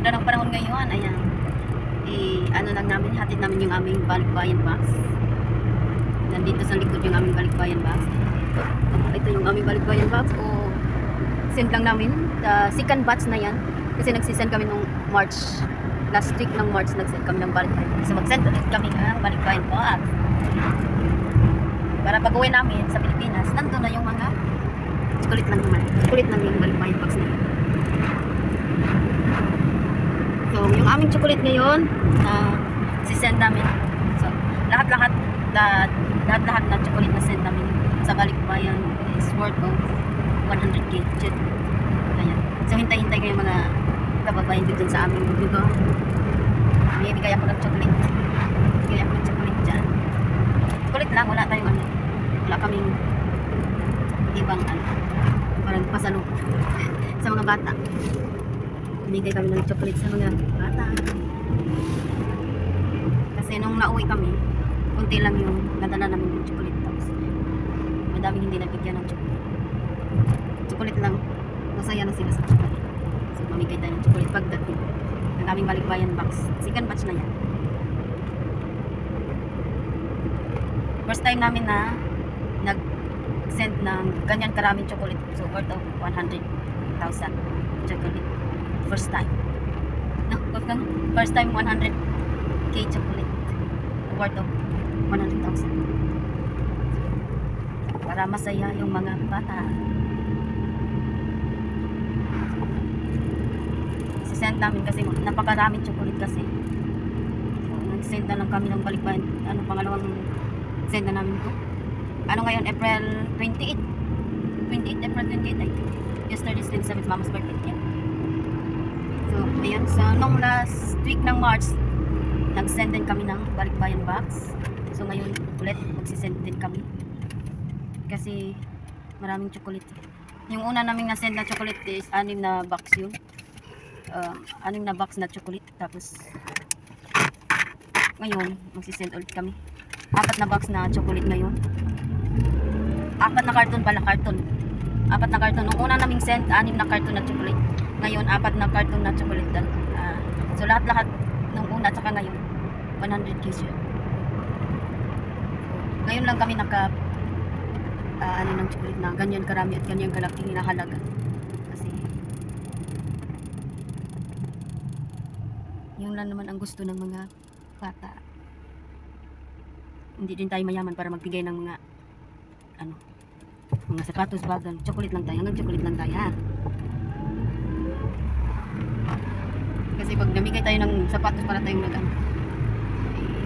ganda ng panahon ngayon. Ayan. Ano lang namin, hatid namin yung aming balikbayan box. Nandito sa likod yung aming balikbayan box. Ito yung aming balikbayan box. O send lang namin. The second batch na yan. Kasi nagsisend kami nung March. Last week ng March nagsend kami ng balikbayan. So mag-send ulit kami ng balikbayan box. Para pag-uwi namin sa Pilipinas, nandun na yung mga chocolate lang naman. Chocolate lang yung balikbayan box na yun. So, yung aming chocolate ngayon, sisend namin. So, lahat-lahat na chocolate na send namin sa balikbayan is worth of 100k. Ayan. So, hintay-hintay kayo mga kababayan dito sa aming lugar. Bibigay ako ng chocolate. Bibigay ako ng chocolate dyan. Chocolate lang, wala tayong ano. Wala kaming ibang ano. Parang pasalo sa mga bata. Bigay kami ng chocolate sa mga bata. Kasi nung nauwi kami, kunti lang yung nadala namin ng chocolate. Tapos madaming hindi nabigyan ng chocolate. Chocolate lang, masaya na sila sa chocolate. So mamigay tayo ng chocolate pagdating ng aming balikbayan box. Second batch na yan. First time namin na nag-send ng ganyan karaming chocolate. So worth of 100,000 chocolate. First time. No, first time 100k chocolate. Worth of 100,000. Para masaya yung mga bata. Sisend namin kasi napakaraming chocolate kasi. So, nag-send na lang kami ng balikbayan. Ano, pangalawang send na namin ito. Ano ngayon? April 28. 28, April 28 I think. Yesterday is 27th Mama's birthday. Yeah. So, ayan. So, nung last week ng March, nag-send din kami ng balikbayan box. So, ngayon ulit, magsisend din kami. Kasi, maraming chocolate. Yung una naming na-send na chocolate is 6 na box yun. 6 na box na chocolate. Tapos, ngayon, magsisend ulit kami. 4 na box na chocolate ngayon. 4 na karton pala, karton. 4 na karton. Nung una naming send, 6 na karton na chocolate. Ngayon, 4 na karton na chocolate. So, lahat-lahat nung una at saka ngayon, 100k siya. Ngayon lang kami ano ng chocolate na ganyan karami at ganyan kalaki hinahalaga. Kasi, yun lang naman ang gusto ng mga bata. Hindi din tayo mayaman para magbigay ng mga mga sapatos, bagan. Chocolate lang tayo. Hanggang chocolate lang tayo, ha? Kasi pag namigay tayo ng sapatos para tayong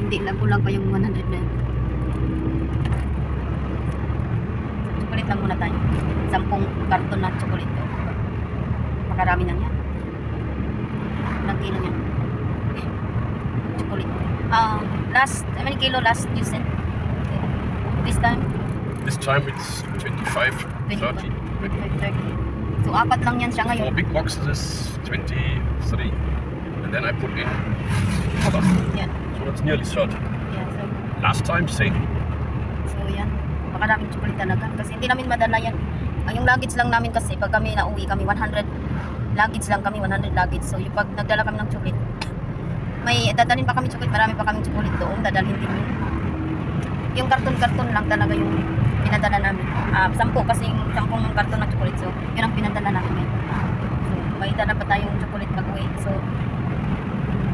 hindi lang kulang pa yung 100 na yun. So, chocolate lang muna tayo. 10 karton na chocolate. Makarami na yan. Ilang kilo yan? Chocolate. How many kilo last you sent? This time? This time it's 25, 30. 25, 30. So, 4 lang yan siya ngayon. 4 big boxes is 23. And then I put in others. Yan. So that's nearly 30. Yeah, so, Last time, same. so yan. Makaraming chocolate talaga. Kasi hindi namin madala yan. Yung luggage lang namin kasi, pag kami nauwi kami, 100 luggage lang kami, 100 luggage. So, yung pag nagdala kami ng chocolate, may dadalhin pa kami chocolate, marami pa kami chocolate doon, dadalhin din yun. Yung karton-karton lang talaga yung pinadala namin. 10 kasi yung 10 karton ng chocolate. So, yun ang pinadala namin. So, may dala pa tayong chocolate pag-uwi. So,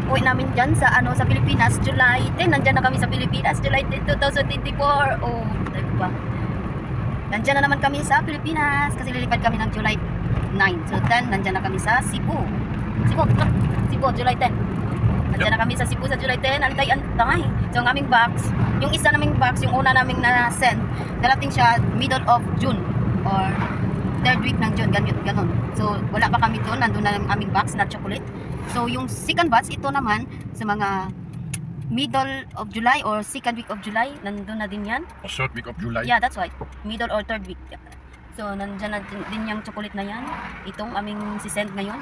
uwi namin dyan sa Pilipinas, July 10. Nandyan na kami sa Pilipinas, July 10, 2024. Oh, tayo ba? Nandyan na naman kami sa Pilipinas kasi lilipad kami ng July 9. So, 10, nandyan na kami sa Cebu, July 10. Nandyan na kami sa Cebu sa July 10. Antay. So, ang aming box, yung isa naming box, yung una naming na-send, darating siya middle of June or 3rd week ng June, ganun. So, wala pa kami doon, nandun na ang aming box na chocolate. So, yung second batch, ito naman, sa mga middle of July or second week of July, nandun na din yan. Or 3rd week of July. Yeah, that's right. Middle or 3rd week. So, nandyan na din yung chocolate na yan. Itong aming sisend ngayon.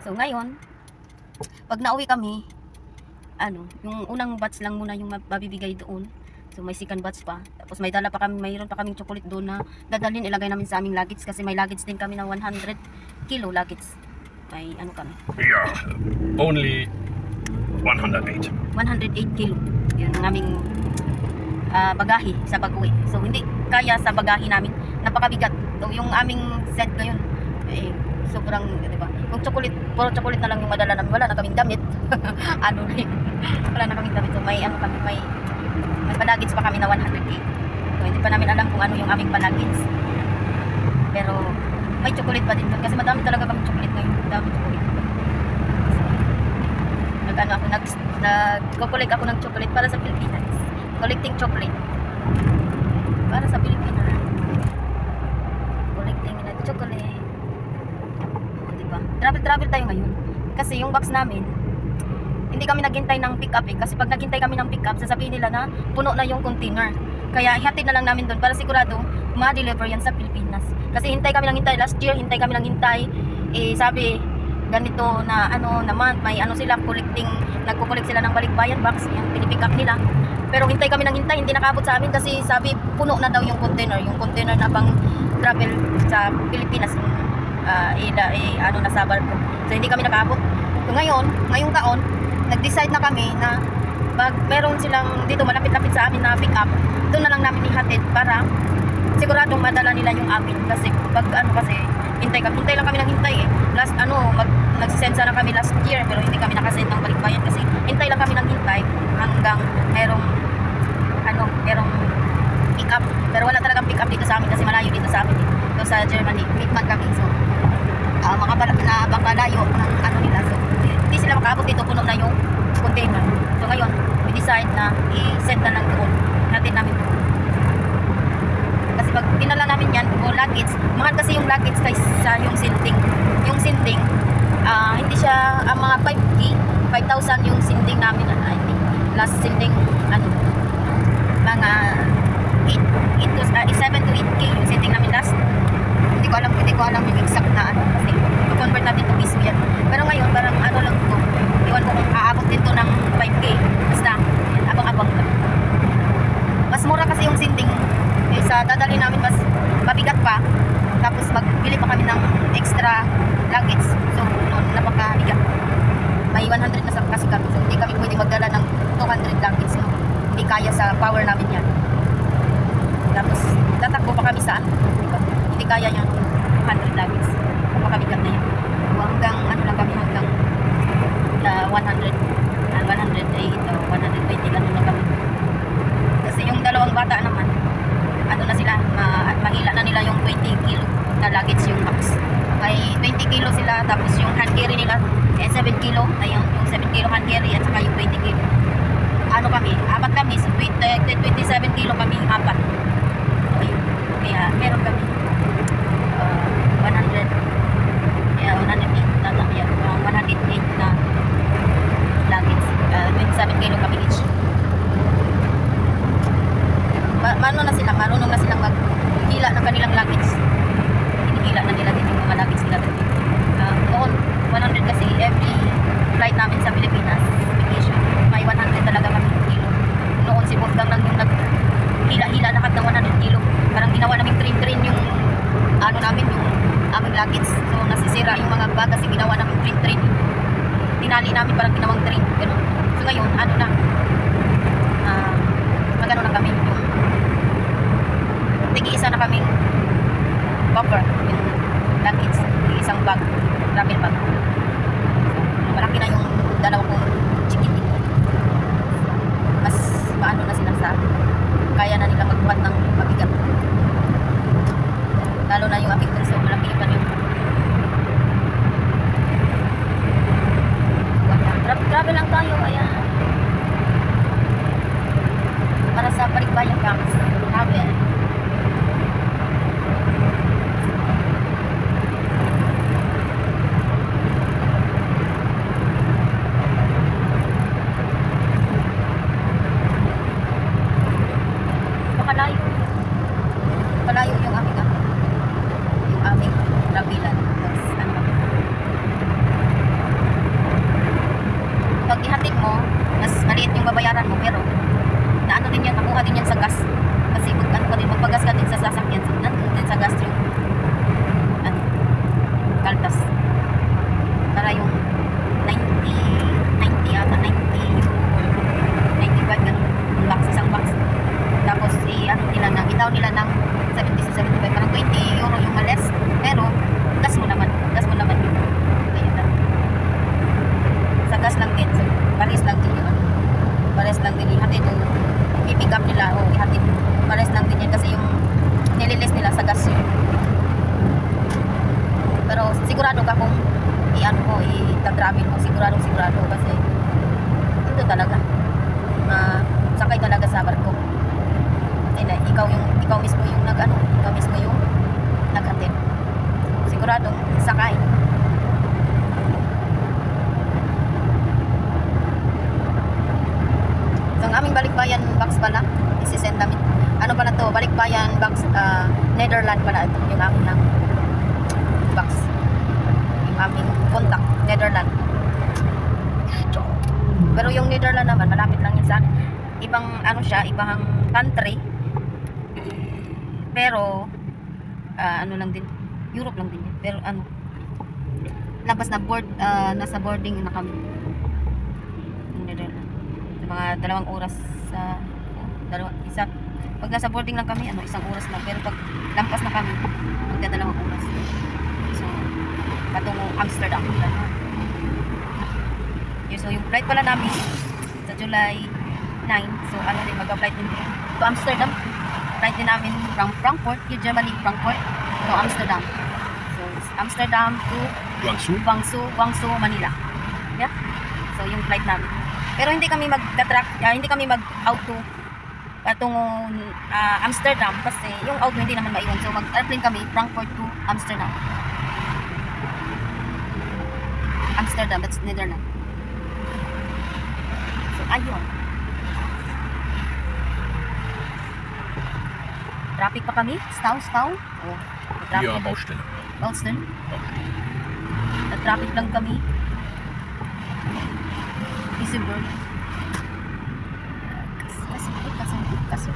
So, ngayon, pag nauwi kami, yung unang batch lang muna yung mabibigay doon. So, may second batch pa. Tapos, mayroon pa kaming chocolate doon na dadalhin, ilagay namin sa aming luggage. Kasi may luggage din kami ng 100 kilo luggage. May ano kami. Yeah. Only 108. 108 kilo. Yun ang aming bagahe sa pag-uwi. So hindi kaya sa bagahe namin. Napakabigat. So yung aming set ngayon, eh, sobrang, di ba? Kung chocolate, puro chocolate na lang yung madala namin. Wala na kaming damit. Ano na yun? Wala na kaming damit. So may ano kami, may panagits pa kami na 108. So hindi pa namin alam kung ano yung aming panagits. Pero may chocolate pa din doon. Kasi madami talaga kami chocolate ngayon. Madami chocolate. Nag-ano ako, nag-collect ako ng chocolate para sa Pilipinas. Collecting chocolate. Para sa Pilipinas. Collecting na chocolate. O, diba? Travel tayo ngayon. Kasi yung box namin, hindi kami naghintay ng pick up eh. Kasi pag naghintay kami ng pick up, sasabihin nila na puno na yung container. Kaya ihatid na lang namin doon para sigurado ma-deliver yan sa Pilipinas. Kasi hintay kami ng hintay. Last year, hintay kami ng hintay. Eh, sabi, ganito na ano naman, may ano sila, collecting, nagko-collect sila ng balikbayan box, yung pinipick up nila. Pero hintay kami ng hintay, hindi nakabot sa amin kasi sabi, puno na daw yung container na pang travel sa Pilipinas. Ano na sa barko. So, hindi kami nakabot. So, ngayong taon, nag-decide na kami na pag meron silang dito malapit-lapit sa amin na pick up, doon na lang namin ihatid para siguradong madala nila yung amin. Kasi pag ano kasi, hintay lang kami ng hintay eh. Last nagsisend sana kami last year pero hindi kami nakasend ng balikbayan kasi hintay lang kami ng hintay hanggang merong pick up. Pero wala talagang pick up dito sa amin kasi malayo dito sa amin. So sa Germany, midman kami. So makalayo ng ano nila. So hindi sila makaabot dito, puno na yung container. So ngayon, we decide na i-send na lang doon. Natin namin doon. Kasi pag pinala namin yan, o luggage, mahal kasi yung luggage kaysa yung sinding. Yung sinding, hindi siya, mga 5,000 yung sinding namin. I think, last sinding, mga 7 to 8K yung sinding namin last. Hindi ko alam yung exact na kasi convert natin to piso yan. Pero ngayon, parang lang ko, iwan ko kung aabot din to ng 5K. Basta, abang-abang lang. Mas mura kasi yung sinding sa dadali namin, mas mabigat pa, tapos magbili pa kami ng extra luggage. So noon, napakabigat. May 100 na kasi kami, so hindi kami pwede magdala ng 200 luggage. So, hindi kaya sa power namin yan. Tapos tatakbo pa kami saan, hindi kaya yan 200 luggage. Napakabigat na yan. Hanggang lang kami, hanggang 100 ay ito 120 ganun na kami. Kasi yung dalawang bata naman, na sila, mahila na nila yung 20 kilo na luggage yung box. May 20 kilo sila, tapos yung hand carry nila 7 kilo, ayun, yung 7 kilo hand carry at saka yung 20 kilo. Kami, apat kami, so 27 kilo kami, apat. Ayun, kaya meron kami 100, kaya 108 na lang yan, 108 na luggage, 27 kilo kami each. Marunong na silang maghila ng kanilang luggage. Hinihila na nila din yung mga luggage nila. Noon, 100 kasi every flight namin sa Pilipinas, vacation, may 100 talaga kami kilo. Noon si Wolfgang lang yung naghila-hila lahat ng 100 kilo. Parang ginawa namin train yung namin, yung aming luggage. So nasisira yung mga bag kasi ginawa namin train. Tinali namin parang ginawang train. Ganun. So ngayon, magano na kami yung tigi-isa na kaming buffer, yung luggage, isang bag, travel bag. Malaki na yung dalawa kong chikitin. Mas maano na sila sa kaya na nila magbuhat ng mabigat. Lalo na yung aming so malaki pa yung travel lang tayo, ayan. Para sa balikbayan kami. Travel. Malayo yung aming travelan. Pag ihatid mo, mas maliit yung babayaran mo, pero din yan, makuha din yan sa gas. Kasi magpagas ka din sa sasakyan. So, nandun din sa gas yung kaltas. Pero sigurado ka kung i-ano mo, i-travel mo, sigurado kasi ito talaga. Sakay talaga sa barko. Kasi ikaw mismo yung ikaw mismo yung nag-attend. Sigurado sakay. So, ang aming balikbayan box pala, isisend namin. Ano pala to? Balikbayan box, Netherlands pala ito. Yung aming ng box. Yung aming contact, Netherlands. Pero yung Netherlands naman, malapit lang yun sa amin. Ibang ibang country. Pero, lang din, Europe lang din yun. Pero labas na nasa boarding na kami. Yung Netherlands. Mga 2 oras pag nasa boarding lang kami, 1 oras lang. Pero pag lampas na kami, magda 2 oras. So, patungo Amsterdam. So, yung flight pala namin sa July 9. So, mag-flight din to Amsterdam. Flight din namin from Frankfurt, Germany, Frankfurt to Amsterdam. So, Amsterdam to Guangzhou, Manila. Yeah? So, yung flight namin. Pero hindi kami hindi kami mag-auto patungo Amsterdam kasi yung auto hindi naman maiwan. So, mag-airplane kami, Frankfurt to Amsterdam. Amsterdam, that's Netherlands. So, ayun. Traffic pa kami. Stau. Oh, Ja, Baustelle. Baustelle. Na-traffic lang kami. Isenburg. Kasi.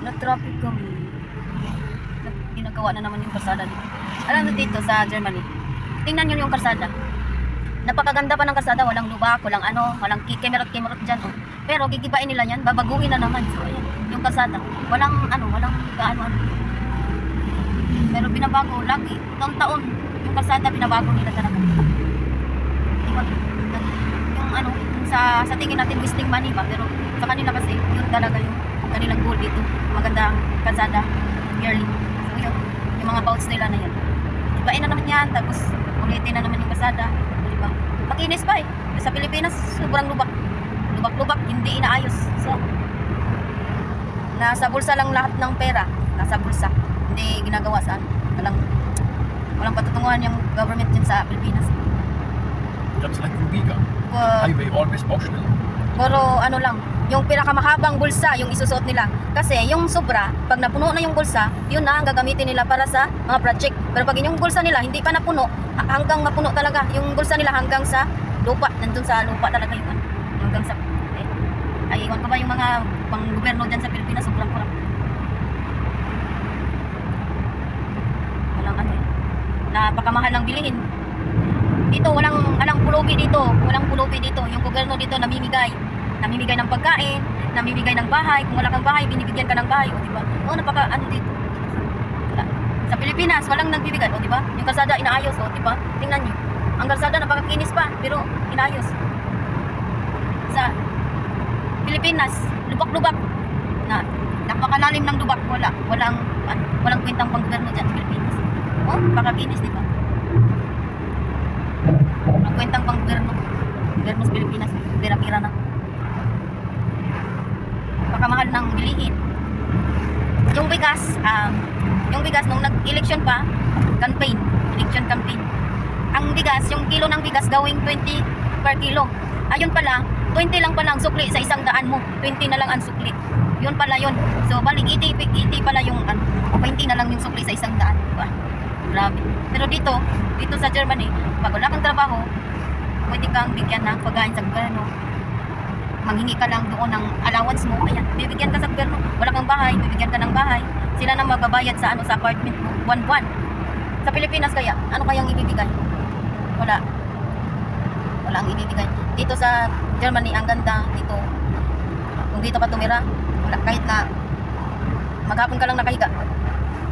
Na-traffic kami. Ginagawa na naman yung kalsada dito. Alam mo dito sa Germany. Tingnan nyo yung kalsada. Napakaganda pa ng kalsada, walang lubak, walang kemerot dyan. Oh. Pero gigibain nila yan, babaguhin na naman. So, ayan, yung kalsada. Walang gaano. Pero binabago lagi, taon-taon. Yung kalsada binabago nila talaga. Yung sa tingin natin wasting money ba, pero sa kanila kasi yun talaga yung kanilang goal dito. Magandang kalsada yearly. So yun, yung mga bouts nila na yan. Gibain na naman yan, tapos ulitin na naman yung kalsada. Diba? Makinis pa eh. Sa Pilipinas, sobrang lubak. Lubak-lubak, hindi inaayos. So, nasa bulsa lang lahat ng pera. Nasa bulsa. Hindi ginagawa sa walang patutunguhan yung government din sa Pilipinas. That's like Rubiga. Highway, always Baustelle. Pero lang, yung pinakamahabang bulsa yung isusuot nila. Kasi yung sobra, pag napuno na yung bulsa, yun na ang gagamitin nila para sa mga project. Pero pag yung bulsa nila hindi pa napuno, hanggang mapuno talaga. Yung bulsa nila hanggang sa lupa. Nandun sa lupa talaga yung hanggang sa ay iwan ko ba yung mga pang-gobyerno dyan sa Pilipinas, sobrang kurang. Walang napakamahal ng bilihin. Dito walang pulubi dito. Yung gobyerno dito namimigay ng pagkain, namimigay ng bahay. Kung wala kang bahay, binibigyan ka ng bahay, o di ba? Dito. Wala. Sa Pilipinas, walang nagbibigay, o di ba? Yung kalsada inaayos, o di ba? Tingnan niyo. Ang kalsada napakakinis pa, pero inaayos. Sa Pilipinas, lubak-lubak. Napakalalim ng lubak, walang kwentang pang-gobyerno dyan sa Pilipinas. Oh, napakakinis, di ba? Ang kwentang pang-gobyerno sa Pilipinas, pira-pira na. Pakamahal ng bilihin. Yung bigas nung nag-election pa, election campaign. Ang bigas, yung kilo ng bigas gawing 20 per kilo. Ayun pala, 20 lang pala ang sukli sa 100 mo. 20 na lang ang sukli. Yun pala yun. So, balik 80 pala yung 20 na lang yung sukli sa 100. Diba? Grabe. Pero dito sa Germany, pag wala kang trabaho, pwede kang bigyan ng pagkain sa gobyerno. Manghingi ka lang doon ng allowance mo. Ayan, bibigyan ka sa gobyerno. Wala kang bahay, bibigyan ka ng bahay. Sila nang magbabayad sa sa apartment mo, buwan-buwan. Sa Pilipinas kaya, ano kayang ibibigay? Wala ang ibibigay. Dito sa Germany, ang ganda dito. Kung dito ka tumira, wala, kahit na maghapon ka lang nakahiga,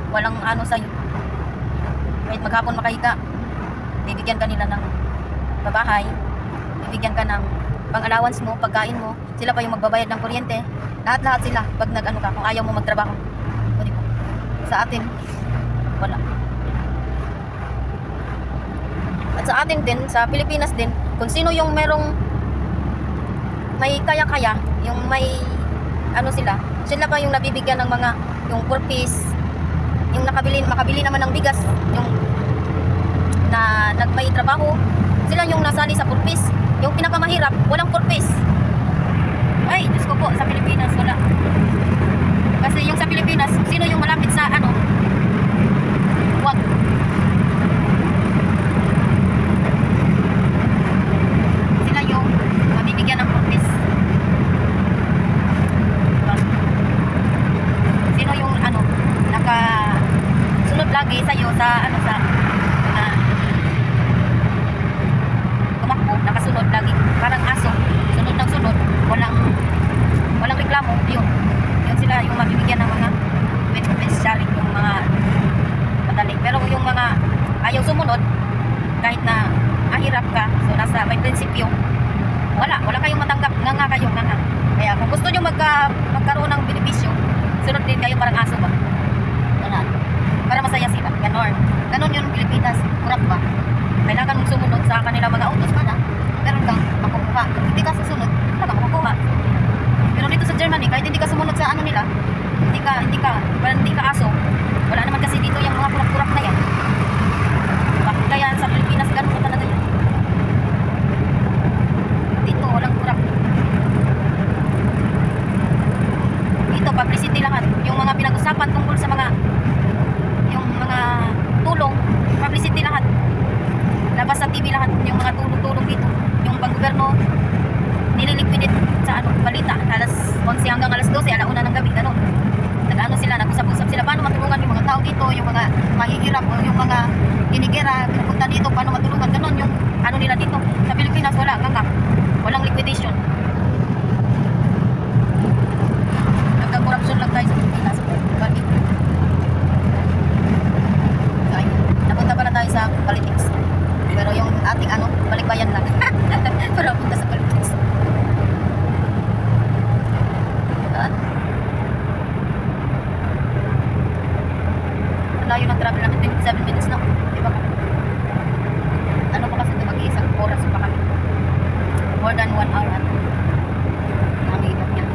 walang sa'yo. Kahit maghapon makahiga, bibigyan ka nila ng babahay, bibigyan ka ng pang-allowance mo, pagkain mo, sila pa yung magbabayad ng kuryente, lahat-lahat sila pag ka, kung ayaw mo magtrabaho. Sa atin, wala. At sa atin din, sa Pilipinas din, kung sino yung merong may kaya-kaya, yung may ano sila pa yung nabibigyan ng mga yung purpose, yung makabili naman ng bigas, yung na nagmay trabaho, sila yung nasali sa purpose. Yung pinakamahirap, walang purpose. Ay, Diyos ko po, sa Pilipinas wala. Kasi yung sa Pilipinas, sino yung malapit sa ano? Wag. Sila yung mabibigyan ng purpose. Diba? Sino yung ano, sunod lagi sa'yo sa ano sa tumakbo, nakasunod lagi. Parang aso, sunod ng sunod, walang reklamo, yun sila yung mabibigyan ng mga beneficiary, yung mga madali. Pero yung mga ayaw sumunod, kahit na ahirap ka, so nasa may prinsipyo, wala kayong matanggap, nga kayo, nga. Kaya kung gusto nyo magkaroon ng benepisyo, sunod din kayo parang aso ba? Ganun. Para masaya sila, ganon yung Pilipinas, kurap ba? Kailangan mong sumunod sa kanila mga utos ka na, meron kang makukuha. Hindi ka susunod, wala kang makukuha. Pero dito sa Germany, kahit hindi ka sumunod sa ano nila, hindi ka aso, wala naman kasi dito yung mga kurap-kurap na yan. Bakit kaya sa Pilipinas, ganun ka talaga yan? Dito, walang kurap. Dito, publicity lahat. Yung mga pinag-usapan tungkol sa yung mga tulong, publicity lahat. Labas sa TV lahat, yung mga tulong-tulong dito. Yung pag-goberno, nililiquidate sa balita, alas 11 hanggang alas 12, alauna ng gabi, gano'n. Nag-ano sila, nag-usap-usap sila, paano matulungan yung mga tao dito, yung mga mahihirap, o yung mga ginigera, pinupunta dito, paano matulungan, gano'n yung ano nila dito. Sa Pilipinas, walang liquidation. Nagka-corruption lang tayo sa Pilipinas. Balik. Okay. Napunta pala tayo sa politics. Pero yung ating balikbayan lang. Pero punta sa politics. Layo ng travel namin, 27 minutes na. Diba? Ano pa kasi ito, mag-iisang oras pa kami. More than 1 hour at nakahilap yan.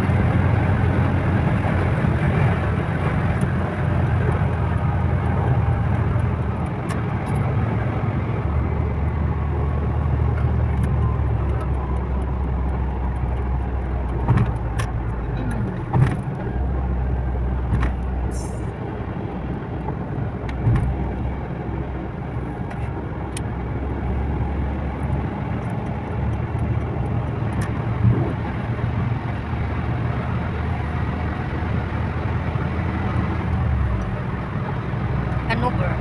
Hanover.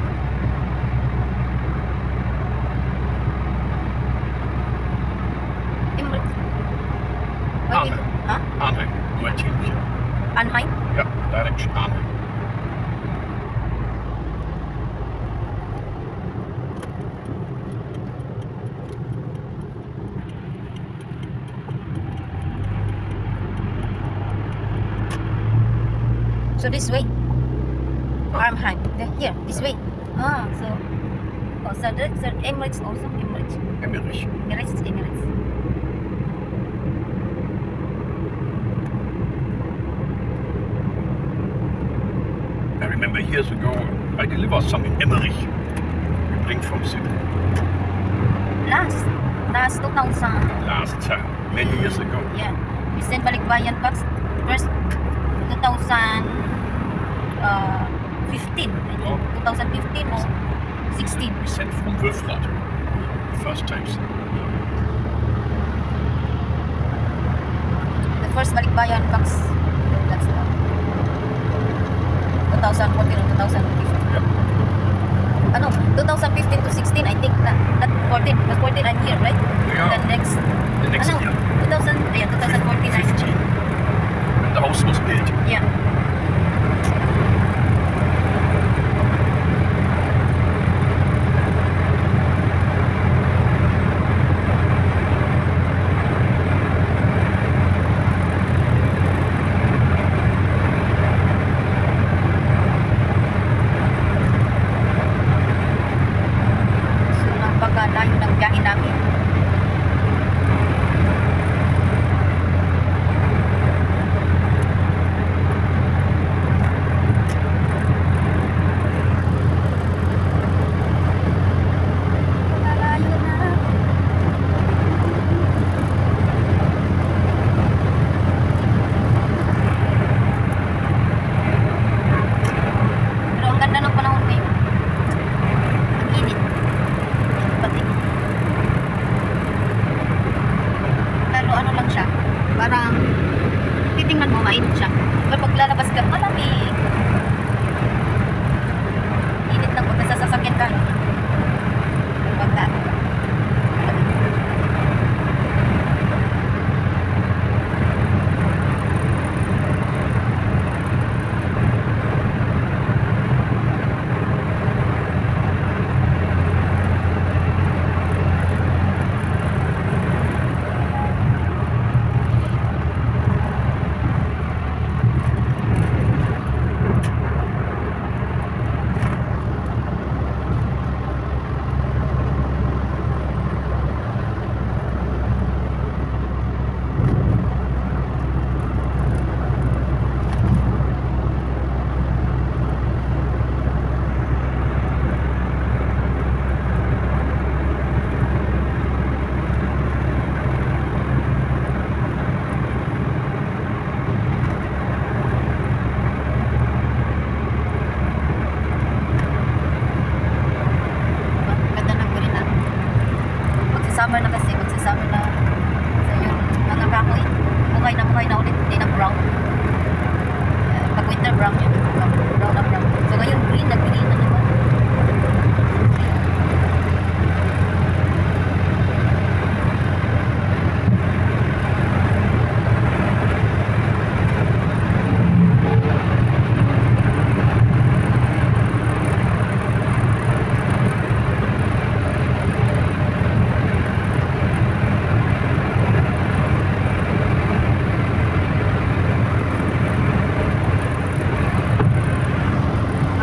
Arnhem. Huh? Arnhem. My change. Anheim? Yeah, direction Arnhem. So this way. Arnheim. Here, this way. So that's Emirates also. Emirates. Emirates. I remember years ago, I delivered some in Emmerich. We bring from Sydney. Last 2000. Last time, many years ago. Yeah. We sent balikbayan packs first 2015. I think. 2015 or 16. We sent from Wolfrat. First times. The first balikbayan packs. That's 2014 or 2015. Yeah. 2015 to 16, I think. Not 14. Because 14 I'm here, right? Yeah. The next year. 2014 I'm here. When the house was built. Yeah.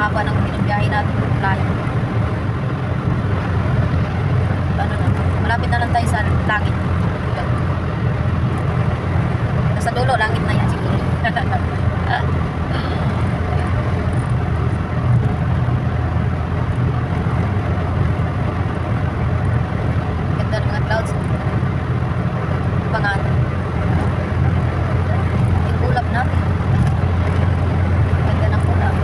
haba ng biyahe natin. Layo. Ano na, malapit na lang tayo sa langit. Nasa dulo, langit na yan siguro. Ganda ng mga clouds. Pangan. Yung ulap natin. Ganda ng ulap.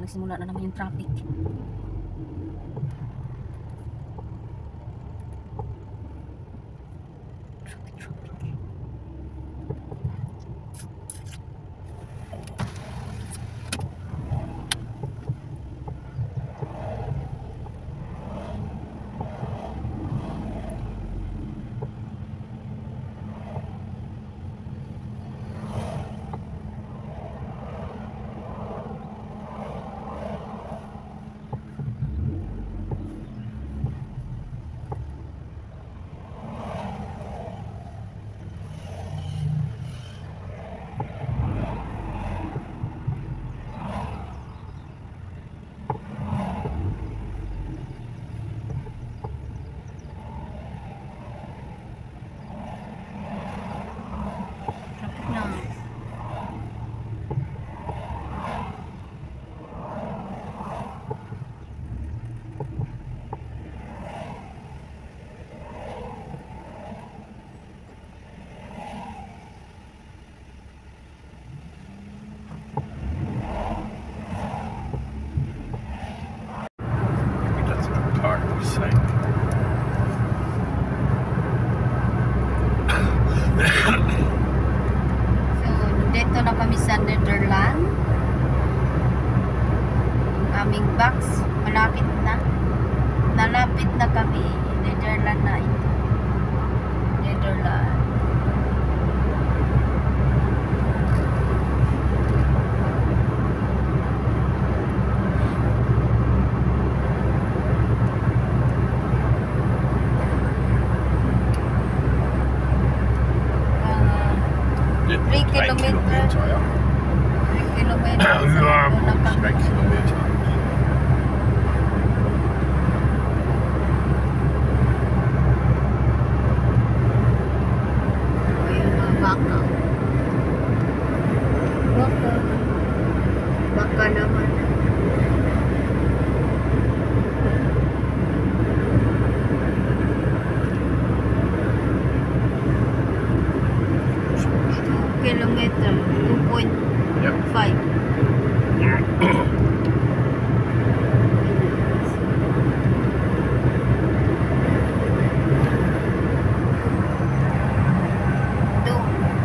nagsimula na naman yung traffic. Dito na kami sa Netherlands. Aming box, malapit na. Nalapit na kami. Netherlands na ito. Netherlands. Kilometer, ja. 3 kilometer. Ja, 3 Kilometer. Ayan ang baka. Baka. Baka naman. Kilometer 2.5.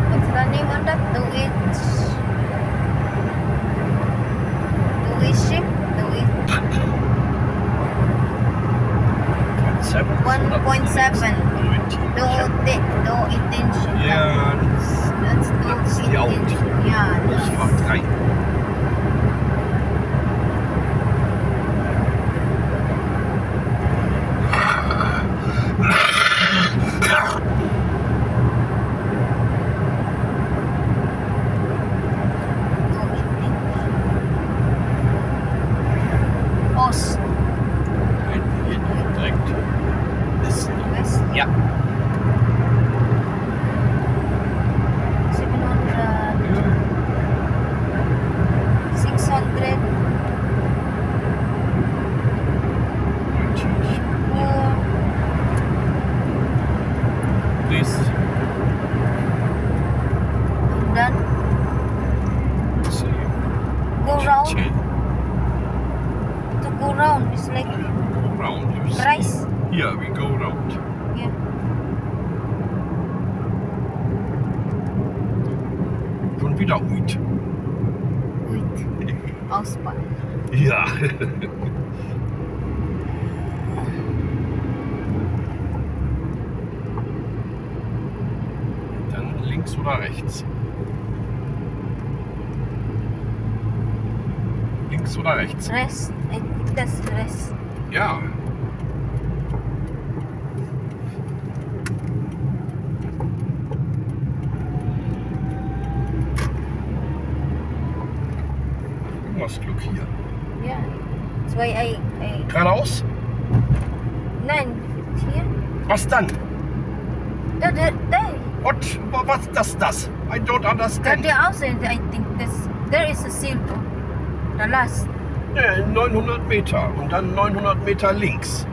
What's the name on that? Do it ship? Do it 1.7. Do intention. Ja, That's die Auto. Yeah, Das Fahrt 3. Ost. Direkt. West. Ja. 700. 600. This. Then See. go round. To go round is like Round. You see. rice. Yeah, we go round. Yeah. Schon wieder Uit. Wait. Ausbau. Ja. Dann links oder rechts? Links oder rechts? Rest. I think that's rest. Ja. Du machst Glück hier. Yeah. That's why I Geradeaus? Nein, here. Was dann? There. What? Was ist das? I don't understand. The outside, I think there is a silver. The last. 900 Meter und dann 900 Meter links.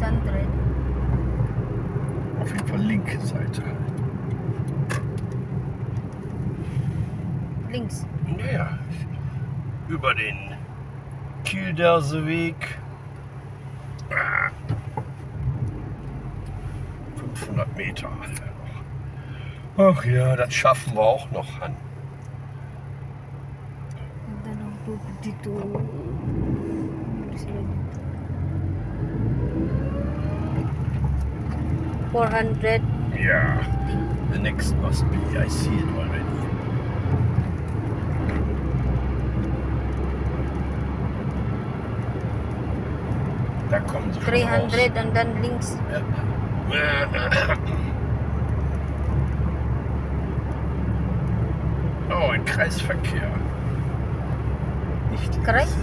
600. Auf jeden Fall linke Seite. Links. Naja, über den Kielderseweg. 500 Meter. Ach ja, das schaffen wir auch noch an. Ganda ng tubig dito. $400. Yeah, the next must be. I see it already. Da kommen sie schon 300 and then links. raus. Oh, ein Kreisverkehr. Nicht Kreis?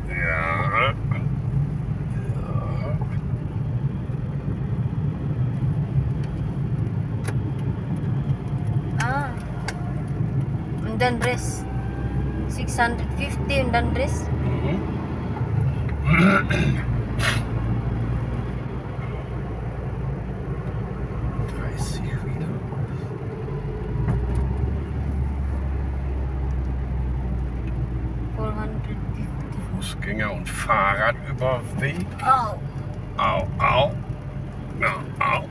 Ja. Ah. And then rest. 650 and then rest. Mhm. 30 wieder. Fußgänger- und Fahrradüberweg. Oh. Au, au. Ja, au.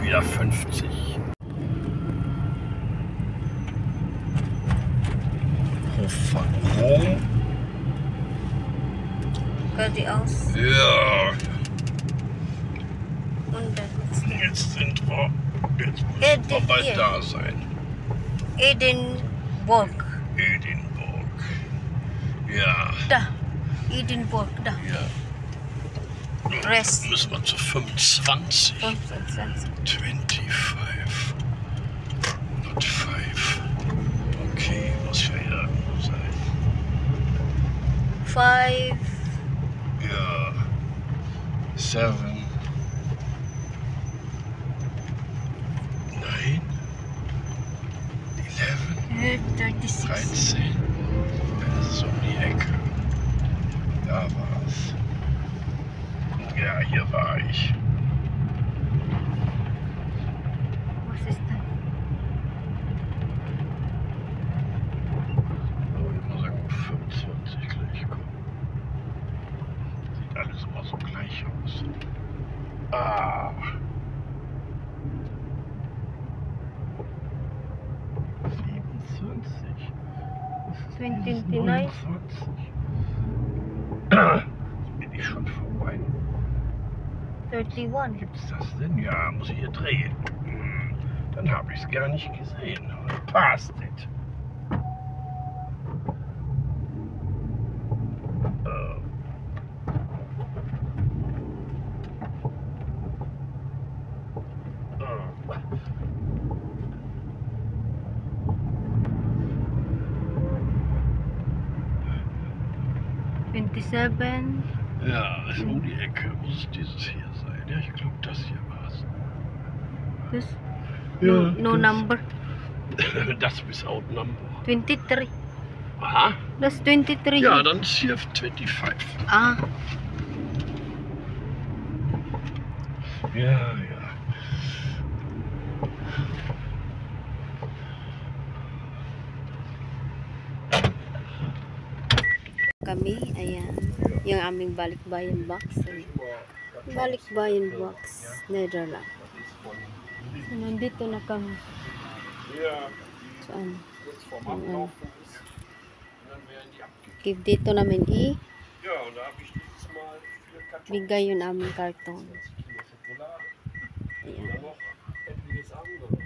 Wieder 50. Hof von Rom. Geradeaus. Ja, Und dann jetzt sind wir. Jetzt müssen wir Edin bald hier. da sein. Edinburgh. Edinburgh. Ja, Da. Edinburgh. Da. ja. Rest. Müssen wir zu 25. 25. 25. Not 5. Okay, muss ja hier sein. 5. Ja. 7. 9. 11. 36. 13. Das ist um die Ecke. Da war's. Ja, hier war ich. Was ist das? So, ich muss sagen, 25 gleich kommen. Sieht alles immer so gleich aus. Ah. 27. 29. 29. Jetzt bin ich schon vorbei. 31. Gibt's das denn? Ja, muss ich hier drehen. Dann habe ich es gar nicht gesehen. Passt it. $27. Ja, ist um die Ecke. Muss es dieses hier sein? Ja, ich glaube, das hier war's. This? Ja, No das- number. Das without number. 23. Aha. Das 23. Ja, dann ist hier 25. Ah. Ja, ja. Kami, ayan. Yung aming balikbayan box. Ayan. Balikbayan box. Netherlands. So, nandito na kami. Saan? Ayan. Give dito namin Ja, und da habe ich dieses Mal 4 Kartons. bigay yung aming karton. Kilo Schokolade. Ayan. Noch etliches andere.